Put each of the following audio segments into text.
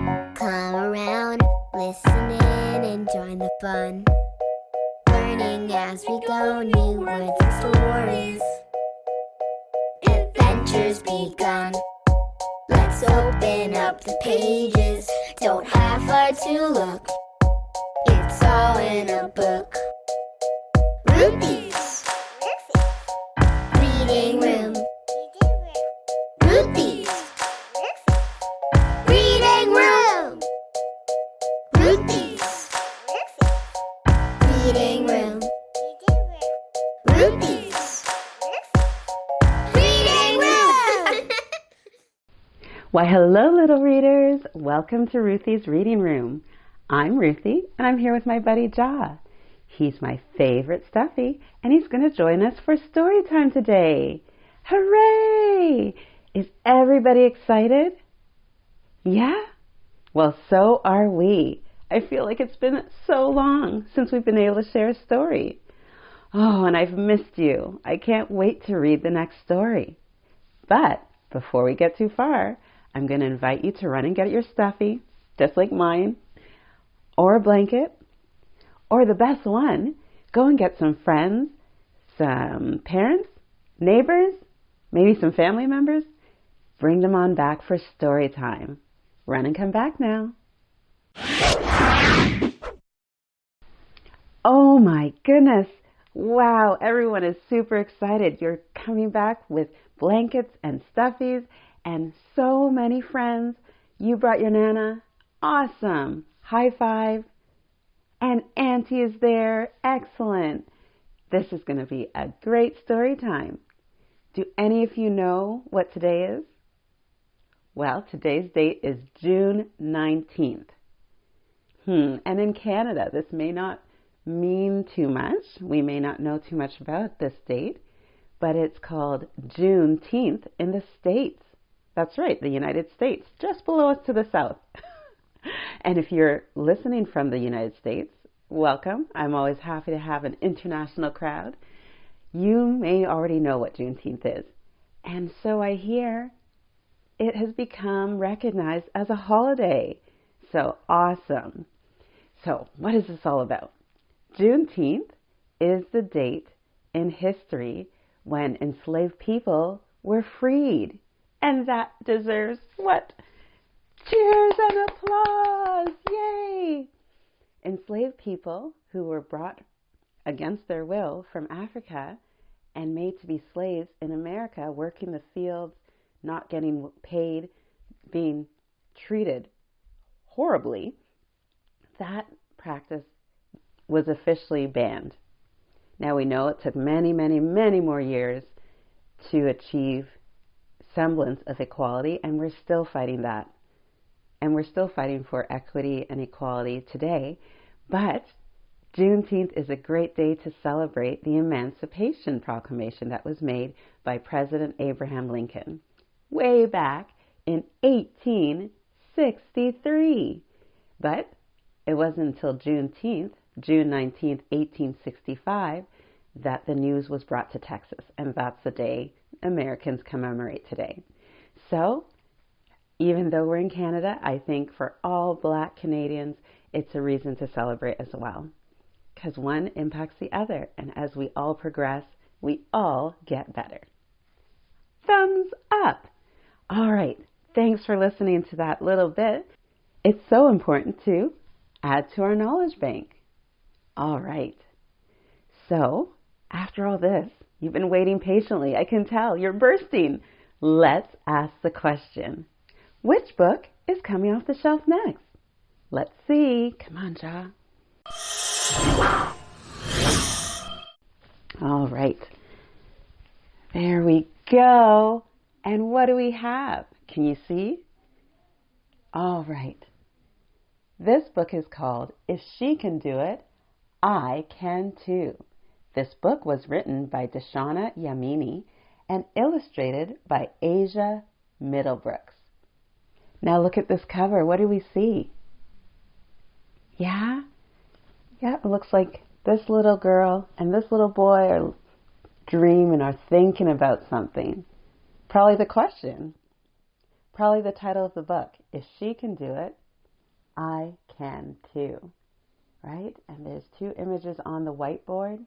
Come around, listen in and join the fun. Learning as we go, new words and stories. Adventures begun. Let's open up the pages. Don't have far to look. It's all in a book. Ruthy's Reading Room. Ruthy's Reading Room. Ruthy's Reading Room. Ruthy's Reading Room. Why, hello, little readers. Welcome to Ruthy's Reading Room. I'm Ruthy, and I'm here with my buddy Jaw. He's my favorite stuffy, and he's going to join us for story time today. Hooray! Is everybody excited? Yeah? Well, so are we. I feel like it's been so long since we've been able to share a story. Oh, and I've missed you. I can't wait to read the next story. But before we get too far, I'm going to invite you to run and get your stuffy, just like mine, or a blanket, or the best one, go and get some friends, some parents, neighbors, maybe some family members. Bring them on back for story time. Run and come back now. Oh my goodness. Wow, everyone is super excited. You're coming back with blankets and stuffies and so many friends. You brought your Nana. Awesome. High five. And Auntie is there. Excellent. This is going to be a great story time. Do any of you know what today is? Well, today's date is June 19th. And in Canada, this may not mean too much. We may not know too much about this date, but it's called Juneteenth in the States. That's right, the United States, just below us to the south. And if you're listening from the United States, welcome. I'm always happy to have an international crowd. You may already know what Juneteenth is. And so I hear it has become recognized as a holiday. So awesome. So what is this all about? Juneteenth is the date in history when enslaved people were freed. And that deserves what? Cheers and applause! Yay! Enslaved people who were brought against their will from Africa and made to be slaves in America, working the fields, not getting paid, being treated horribly, that practice was officially banned. Now we know it took many, many, many more years to achieve semblance of equality, and we're still fighting that. And we're still fighting for equity and equality today. But Juneteenth is a great day to celebrate the Emancipation Proclamation that was made by President Abraham Lincoln way back in 1863. But it wasn't until Juneteenth, June 19th, 1865, that the news was brought to Texas. And that's the day Americans commemorate today. So, even though we're in Canada, I think for all Black Canadians, it's a reason to celebrate as well. Because one impacts the other, and as we all progress, we all get better. Thumbs up! All right, thanks for listening to that little bit. It's so important to add to our knowledge bank. All right, so after all this, you've been waiting patiently. I can tell you're bursting. Let's ask the question. Which book is coming off the shelf next? Let's see. Come on, Ja. All right. There we go. And what do we have? Can you see? All right. This book is called If She Can Do It, I Can Too. This book was written by Deshauna Yamini and illustrated by Asia Middlebrooks. Now look at this cover. What do we see? Yeah, it looks like this little girl and this little boy are dreaming or thinking about something. Probably the question. Probably the title of the book. If she can do it, I can too, right? And there's two images on the whiteboard.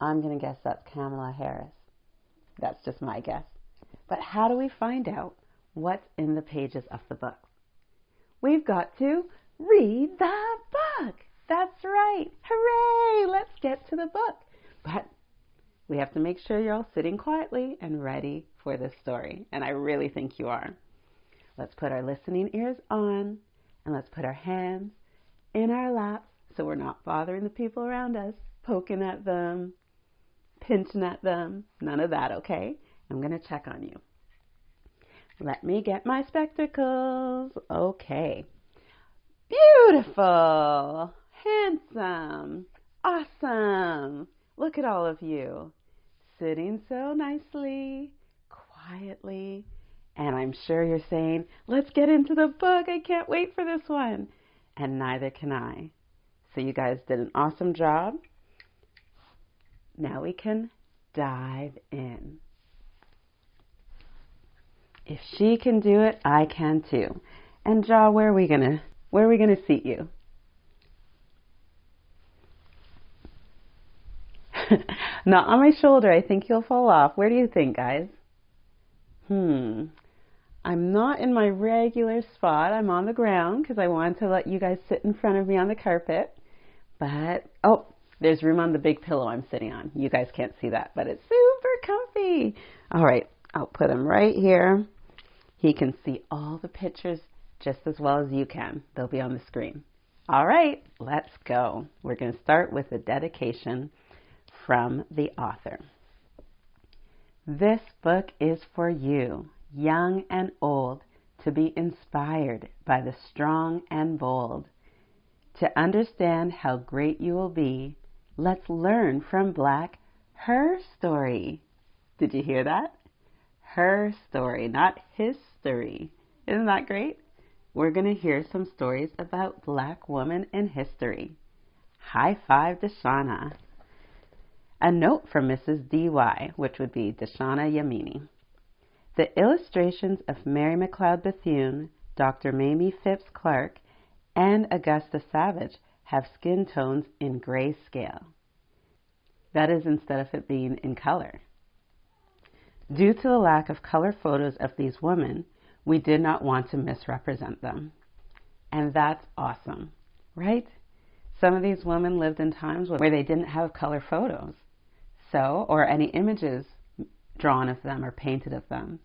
I'm going to guess that's Kamala Harris. That's just my guess. But how do we find out what's in the pages of the book? We've got to read the book. That's right. Hooray! Let's get to the book. But we have to make sure you're all sitting quietly and ready for this story. And I really think you are. Let's put our listening ears on and let's put our hands in our laps so we're not bothering the people around us, poking at them, pinching at them. None of that, okay? I'm going to check on you. Let me get my spectacles. Okay. Beautiful. Handsome. Awesome. Look at all of you. Sitting so nicely, quietly. And I'm sure you're saying, let's get into the book. I can't wait for this one. And neither can I. So you guys did an awesome job. Now we can dive in. If she can do it, I can too. And Ja, where are we gonna seat you? Not on my shoulder. I think you'll fall off. Where do you think, guys? I'm not in my regular spot. I'm on the ground because I wanted to let you guys sit in front of me on the carpet. But, oh, there's room on the big pillow I'm sitting on. You guys can't see that, but it's super comfy. All right, I'll put him right here. He can see all the pictures just as well as you can. They'll be on the screen. All right, let's go. We're going to start with a dedication from the author. This book is for you, young and old, to be inspired by the strong and bold. To understand how great you will be, let's learn from Black her story. Did you hear that? Her story, not history. Isn't that great? We're going to hear some stories about Black women in history. High five, Deshauna. A note from Mrs. D.Y., which would be Deshauna Yamini. The illustrations of Mary McLeod Bethune, Dr. Mamie Phipps Clark, and Augusta Savage have skin tones in grayscale. That is instead of it being in color. Due to the lack of color photos of these women, we did not want to misrepresent them. And that's awesome, right? Some of these women lived in times where they didn't have color photos, or any images drawn of them or painted of them.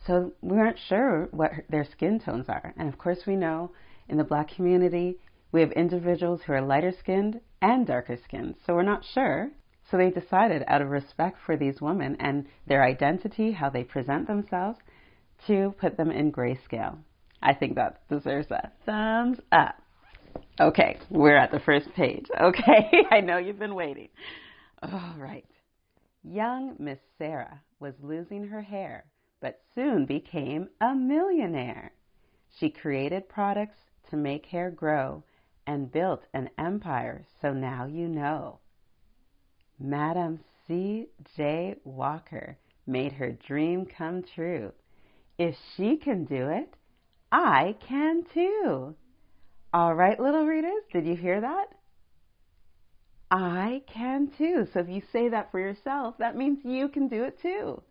So we aren't sure what their skin tones are. And of course we know in the Black community, we have individuals who are lighter skinned and darker skinned. So we're not sure. So they decided, out of respect for these women and their identity, how they present themselves, to put them in grayscale. I think that deserves a thumbs up. Okay, we're at the first page. Okay, I know you've been waiting. All right. Young Miss Sarah was losing her hair, but soon became a millionaire. She created products to make hair grow and built an empire, so now you know. Madam C.J. Walker made her dream come true. If she can do it, I can too. All right, little readers, did you hear that? I can too. So if you say that for yourself, that means you can do it too.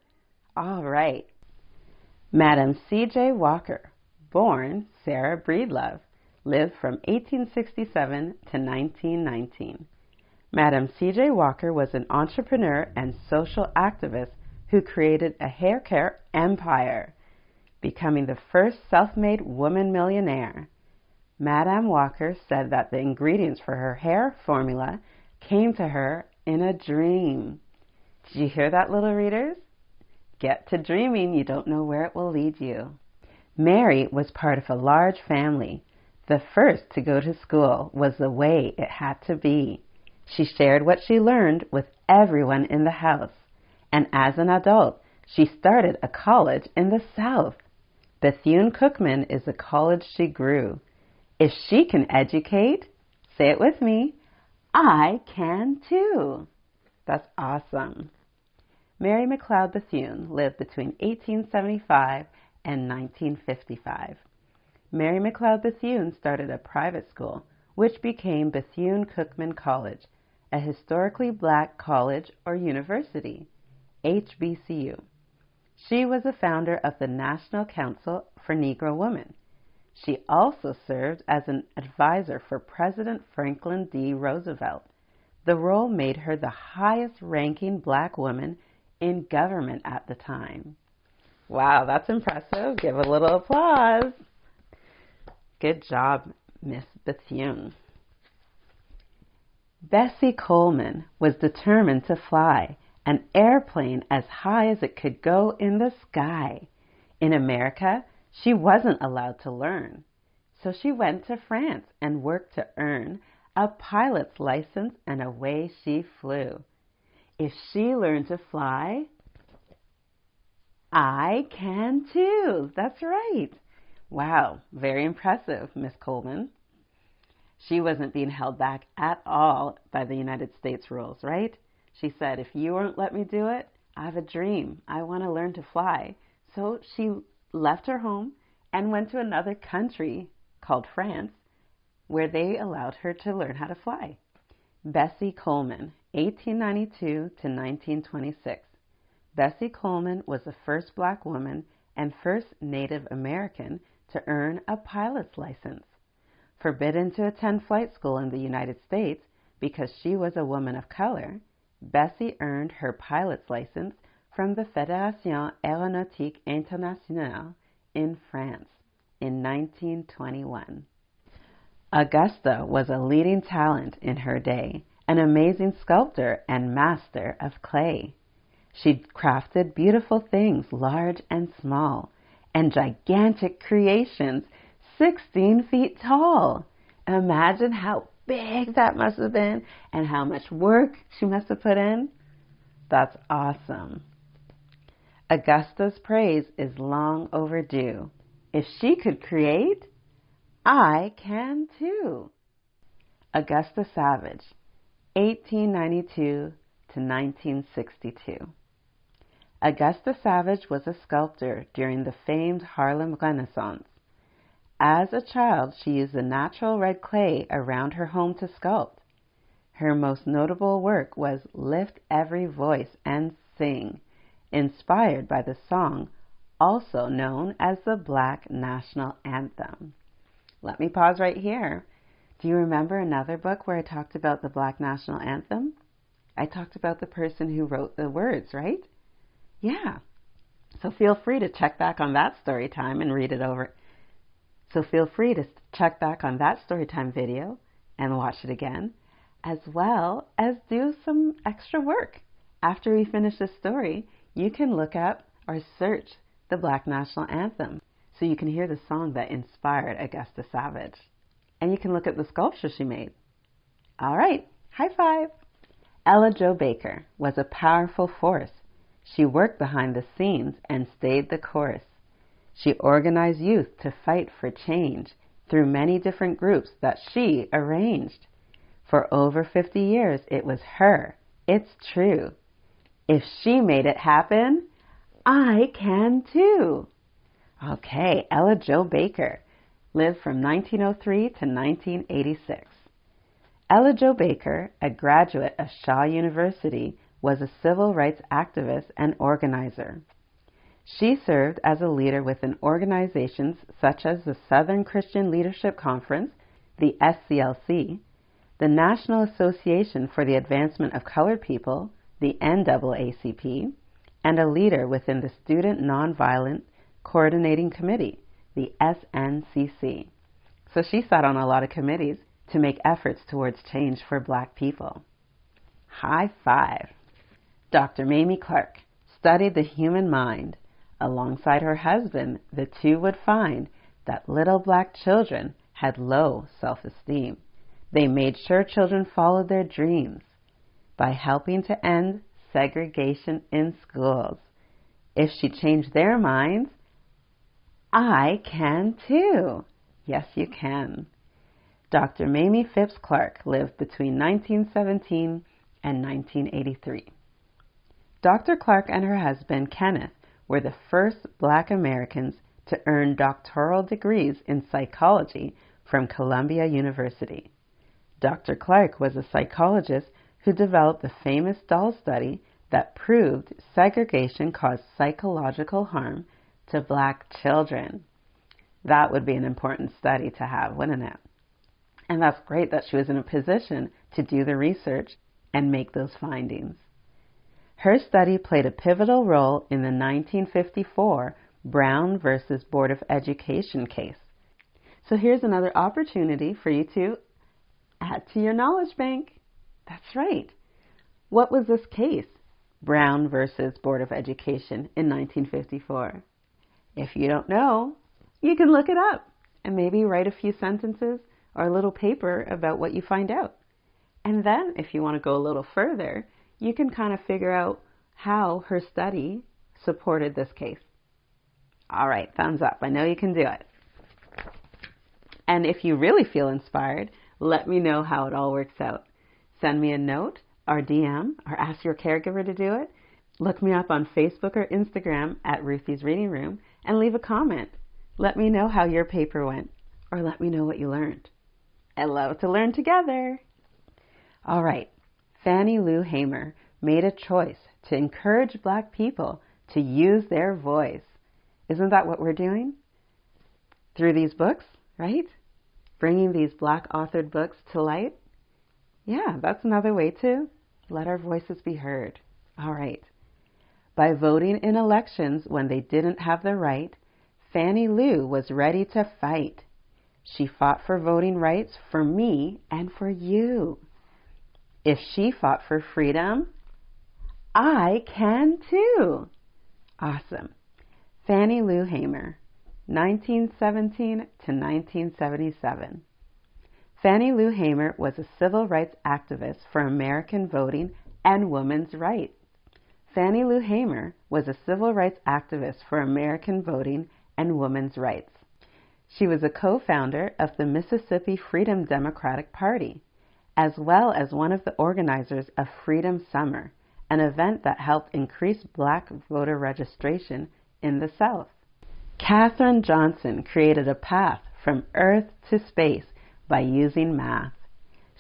All right. Madam C.J. Walker, born Sarah Breedlove, lived from 1867 to 1919. Madam C.J. Walker was an entrepreneur and social activist who created a hair care empire, becoming the first self-made woman millionaire. Madam Walker said that the ingredients for her hair formula came to her in a dream. Did you hear that, little readers? Get to dreaming. You don't know where it will lead you. Mary was part of a large family. The first to go to school was the way it had to be. She shared what she learned with everyone in the house. And as an adult, she started a college in the South. Bethune-Cookman is the college she grew. If she can educate, say it with me, I can too. That's awesome. Mary McLeod Bethune lived between 1875 and 1955. Mary McLeod Bethune started a private school, which became Bethune-Cookman College, a historically black college or university, HBCU. She was a founder of the National Council for Negro Women. She also served as an advisor for President Franklin D. Roosevelt. The role made her the highest-ranking black woman in government at the time. Wow, that's impressive. Give a little applause. Good job, Miss Bethune. Bessie Coleman was determined to fly an airplane as high as it could go in the sky. In America, she wasn't allowed to learn, so she went to France and worked to earn a pilot's license, and away she flew. If she learned to fly, I can too. That's right. Wow, very impressive, Miss Coleman. She wasn't being held back at all by the United States rules, right? She said, if you won't let me do it, I have a dream. I want to learn to fly. So she left her home and went to another country called France, where they allowed her to learn how to fly. Bessie Coleman, 1892 to 1926. Bessie Coleman was the first black woman and first Native American to earn a pilot's license. Forbidden to attend flight school in the United States because she was a woman of color, Bessie earned her pilot's license from the Fédération Aéronautique Internationale in France in 1921. Augusta was a leading talent in her day, an amazing sculptor and master of clay. She crafted beautiful things, large and small, and gigantic creations 16 feet tall. Imagine how big that must have been and how much work she must have put in. That's awesome. Augusta's praise is long overdue. If she could create, I can too. Augusta Savage, 1892 to 1962. Augusta Savage was a sculptor during the famed Harlem Renaissance. As a child, she used the natural red clay around her home to sculpt. Her most notable work was Lift Every Voice and Sing, inspired by the song also known as the Black National Anthem. Let me pause right here. Do you remember another book where I talked about the Black National Anthem? I talked about the person who wrote the words, right? Yeah. So feel free to check back on that story time and read it over. So feel free to check back on that storytime video and watch it again, as well as do some extra work. After we finish this story, you can look up or search the Black National Anthem so you can hear the song that inspired Augusta Savage. And you can look at the sculpture she made. All right, high five. Ella Jo Baker was a powerful force. She worked behind the scenes and stayed the course. She organized youth to fight for change through many different groups that she arranged. For over 50 years, it was her. It's true. If she made it happen, I can too. Okay, Ella Jo Baker lived from 1903 to 1986. Ella Jo Baker, a graduate of Shaw University, was a civil rights activist and organizer. She served as a leader within organizations such as the Southern Christian Leadership Conference, the SCLC, the National Association for the Advancement of Colored People, the NAACP, and a leader within the Student Nonviolent Coordinating Committee, the SNCC. So she sat on a lot of committees to make efforts towards change for Black people. High five. Dr. Mamie Clark studied the human mind. Alongside her husband, the two would find that little Black children had low self-esteem. They made sure children followed their dreams by helping to end segregation in schools. If she changed their minds, I can too. Yes, you can. Dr. Mamie Phipps Clark lived between 1917 and 1983. Dr. Clark and her husband, Kenneth, were the first Black Americans to earn doctoral degrees in psychology from Columbia University. Dr. Clark was a psychologist who developed the famous doll study that proved segregation caused psychological harm to Black children. That would be an important study to have, wouldn't it? And that's great that she was in a position to do the research and make those findings. Her study played a pivotal role in the 1954 Brown versus Board of Education case. So here's another opportunity for you to add to your knowledge bank. That's right. What was this case? Brown versus Board of Education in 1954. If you don't know, you can look it up and maybe write a few sentences or a little paper about what you find out. And then if you want to go a little further, you can kind of figure out how her study supported this case. All right, thumbs up. I know you can do it. And if you really feel inspired, let me know how it all works out. Send me a note or DM or ask your caregiver to do it. Look me up on Facebook or Instagram at Ruthy's Reading Room and leave a comment. Let me know how your paper went or let me know what you learned. I love to learn together. All right, Fannie Lou Hamer made a choice to encourage Black people to use their voice. Isn't that what we're doing? Through these books, right? Bringing these Black authored books to light. Yeah, that's another way to let our voices be heard. All right. By voting in elections when they didn't have the right, Fannie Lou was ready to fight. She fought for voting rights for me and for you. If she fought for freedom, I can too. Awesome. Fannie Lou Hamer, 1917 to 1977. Fannie Lou Hamer was a civil rights activist for American voting and women's rights. Fannie Lou Hamer was a civil rights activist for American voting and women's rights. She was a co-founder of the Mississippi Freedom Democratic Party, as well as one of the organizers of Freedom Summer, an event that helped increase Black voter registration in the South. Katherine Johnson created a path from Earth to space by using math.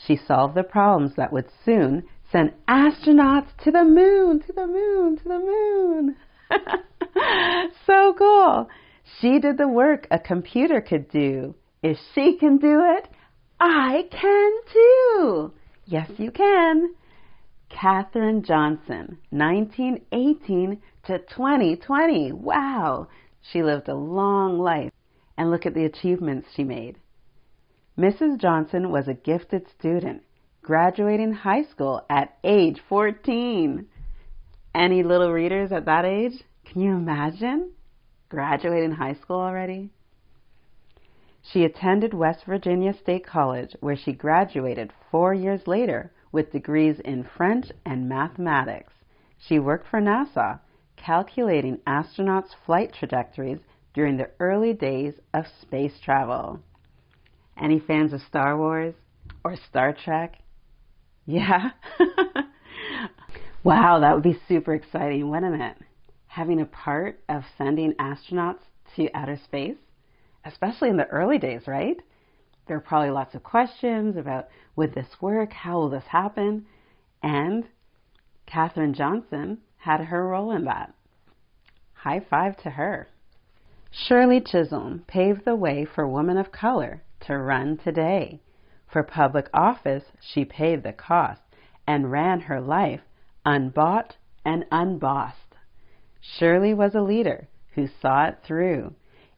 She solved the problems that would soon send astronauts to the moon, to the moon, to the moon. So cool. She did the work a computer could do. If she can do it, I can too. Yes, you can. Katherine Johnson, 1918 to 2020. Wow. She lived a long life. And look at the achievements she made. Mrs. Johnson was a gifted student, graduating high school at age 14. Any little readers at that age? Can you imagine? Graduating high school already? She attended West Virginia State College, where she graduated 4 years later with degrees in French and mathematics. She worked for NASA, calculating astronauts' flight trajectories during the early days of space travel. Any fans of Star Wars or Star Trek? Yeah? Wow, that would be super exciting, wouldn't it? Having a part of sending astronauts to outer space, especially in the early days, right? There are probably lots of questions about, would this work? How will this happen? And Katherine Johnson had her role in that. High five to her. Shirley Chisholm paved the way for women of color to run today. For public office, she paid the cost and ran her life unbought and unbossed. Shirley was a leader who saw it through.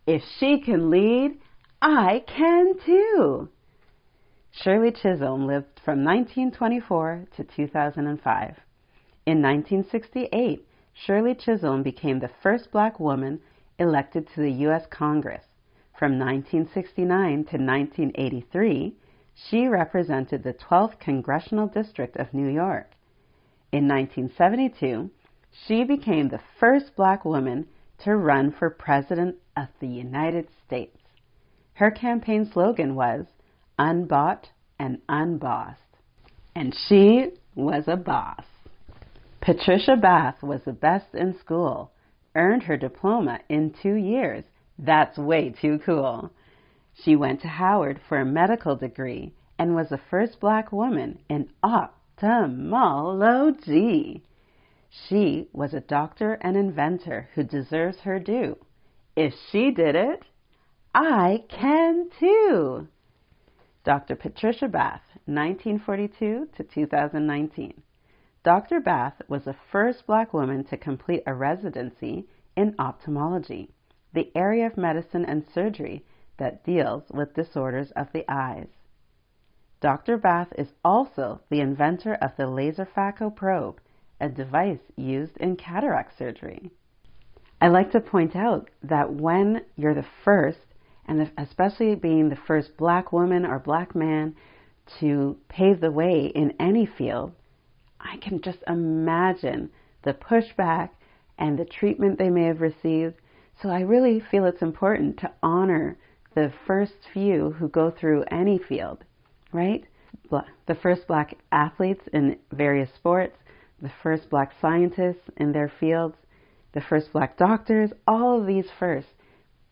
If she can lead, I can too. Shirley Chisholm lived from 1924 to 2005. In 1968, Shirley Chisholm became the first Black woman elected to the U.S. Congress. From 1969 to 1983, she represented the 12th Congressional District of New York. In 1972, she became the first Black woman to run for President of the United States. Her campaign slogan was, "Unbought and unbossed." And she was a boss. Patricia Bath was the best in school, earned her diploma in 2 years, That's way too cool. She went to Howard for a medical degree and was the first black woman in ophthalmology. She was a doctor and inventor who deserves her due. If she did it, I can too. Dr. Patricia Bath, 1942 to 2019. Dr. Bath was the first black woman to complete a residency in ophthalmology, the area of medicine and surgery that deals with disorders of the eyes. Dr. Bath is also the inventor of the laser phaco probe, a device used in cataract surgery. I like to point out that when you're the first, and especially being the first black woman or black man to pave the way in any field, I can just imagine the pushback and the treatment they may have received. So I really feel it's important to honor the first few who go through any field, right? The first black athletes in various sports, the first black scientists in their fields, the first black doctors, all of these firsts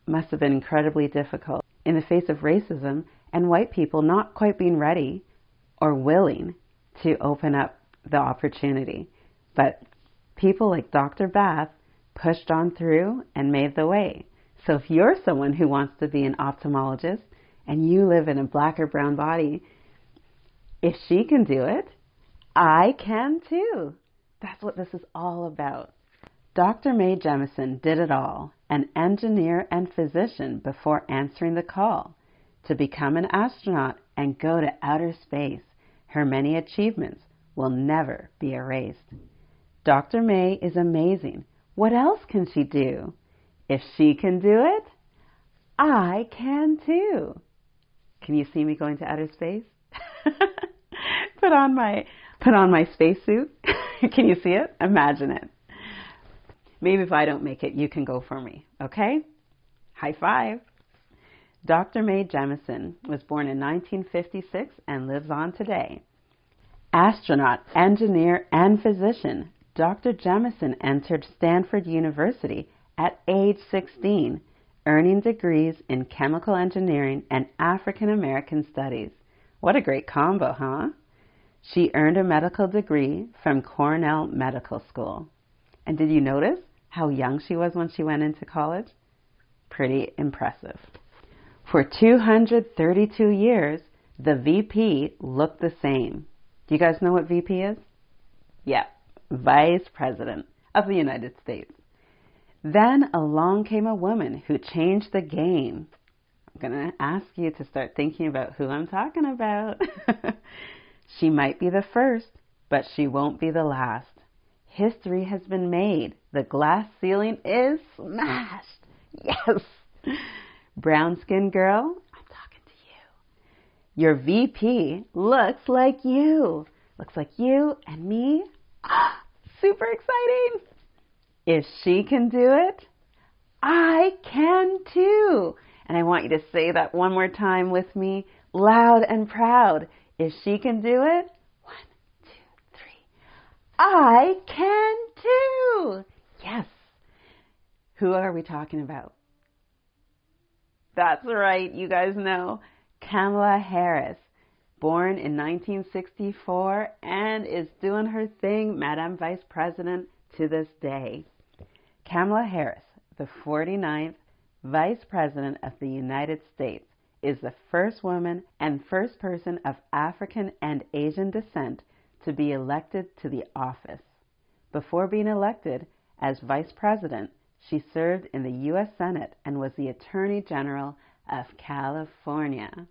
must have been incredibly difficult in the face of racism and white people not quite being ready or willing to open up the opportunity. But people like Dr. Bath pushed on through and made the way. So if you're someone who wants to be an ophthalmologist and you live in a black or brown body, if she can do it, I can too. That's what this is all about. Dr. Mae Jemison did it all, an engineer and physician before answering the call to become an astronaut and go to outer space. Her many achievements will never be erased. Dr. Mae is amazing. What else can she do? If she can do it, I can too. Can you see me going to outer space? Put on my spacesuit. Can you see it? Imagine it. Maybe if I don't make it, you can go for me, okay? High five. Dr. Mae Jemison was born in 1956 and lives on today. Astronaut, engineer, and physician, Dr. Jemison entered Stanford University at age 16, earning degrees in chemical engineering and African American studies. What a great combo, huh? She earned a medical degree from Cornell Medical School. And did you notice how young she was when she went into college? Pretty impressive. For 232 years, the VP looked the same. Do you guys know what VP is? Yeah, Vice President of the United States. Then along came a woman who changed the game. I'm going to ask you to start thinking about who I'm talking about. She might be the first, but she won't be the last. History has been made. The glass ceiling is smashed. Yes. Brown-skinned girl, I'm talking to you. Your VP looks like you. Looks like you and me. Super exciting. If she can do it, I can too. And I want you to say that one more time with me, loud and proud. If she can do it, 1, 2, 3. I can too. Yes. Who are we talking about? That's right. You guys know Kamala Harris, born in 1964 and is doing her thing, Madam Vice President, to this day. Kamala Harris, the 49th Vice President of the United States, is the first woman and first person of African and Asian descent to be elected to the office. Before being elected as Vice President, she served in the U.S. Senate and was the Attorney General of California.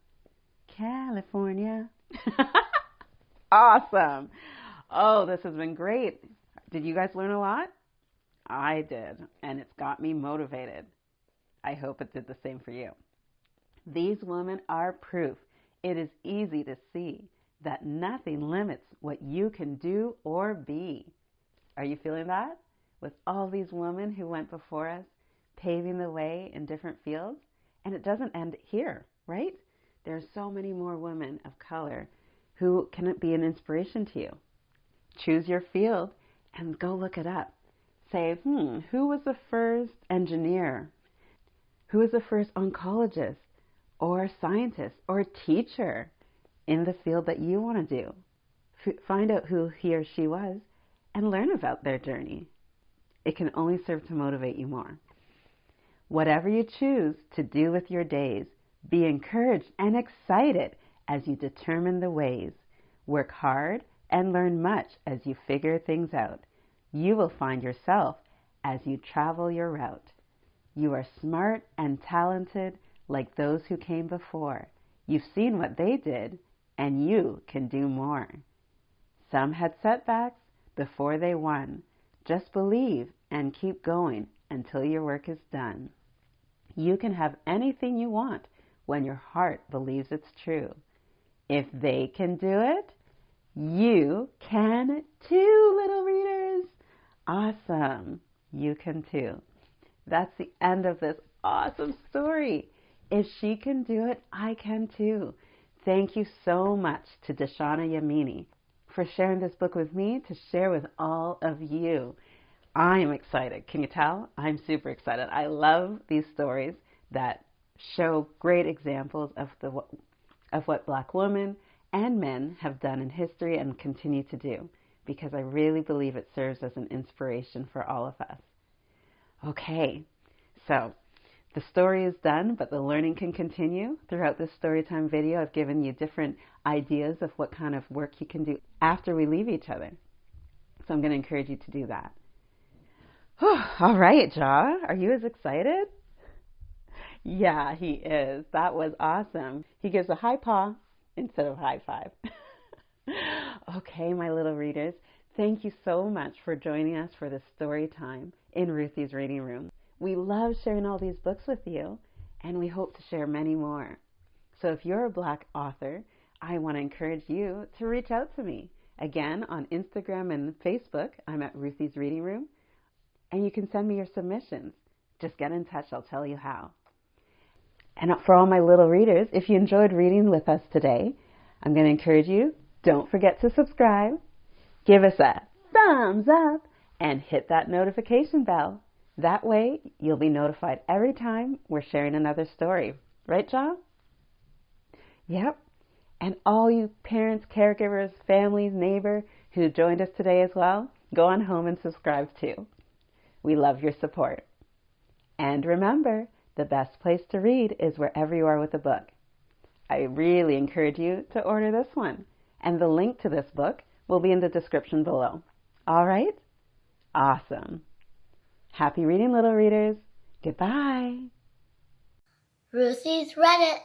California. Awesome. Oh, this has been great. Did you guys learn a lot? I did, and it's got me motivated. I hope it did the same for you. These women are proof. It is easy to see that nothing limits what you can do or be. Are you feeling that? With all these women who went before us, paving the way in different fields. And it doesn't end here, right? There are so many more women of color who can be an inspiration to you. Choose your field and go look it up. Say, who was the first engineer? Who is the first oncologist or scientist or teacher in the field that you want to do? Find out who he or she was and learn about their journey. It can only serve to motivate you more. Whatever you choose to do with your days, be encouraged and excited as you determine the ways. Work hard and learn much as you figure things out. You will find yourself as you travel your route. You are smart and talented like those who came before. You've seen what they did, and you can do more. Some had setbacks before they won. Just believe and keep going until your work is done. You can have anything you want when your heart believes it's true. If they can do it, you can too, little readers. Awesome. You can too. That's the end of this awesome story. If she can do it, I can too. Thank you so much to Deshauna Yamini for sharing this book with me to share with all of you. I am excited. Can you tell? I'm super excited. I love these stories that show great examples of what Black women and men have done in history and continue to do, because I really believe it serves as an inspiration for all of us. Okay, so the story is done, but the learning can continue. Throughout this storytime video, I've given you different ideas of what kind of work you can do after we leave each other. So I'm going to encourage you to do that. All right, Ja, are you as excited? Yeah, he is. That was awesome. He gives a high paw instead of high five. Okay, my little readers, thank you so much for joining us for this story time in Ruthy's Reading Room. We love sharing all these books with you, and we hope to share many more. So if you're a Black author, I want to encourage you to reach out to me. Again, on Instagram and Facebook, I'm at Ruthy's Reading Room, and you can send me your submissions. Just get in touch. I'll tell you how. And for all my little readers, if you enjoyed reading with us today, I'm going to encourage you, don't forget to subscribe, give us a thumbs up, and hit that notification bell. That way, you'll be notified every time we're sharing another story. Right, John? Yep. And all you parents, caregivers, families, neighbors who joined us today as well, go on home and subscribe too. We love your support. And remember, the best place to read is wherever you are with a book. I really encourage you to order this one. And the link to this book will be in the description below. All right? Awesome. Happy reading, little readers. Goodbye. Ruthy's read it.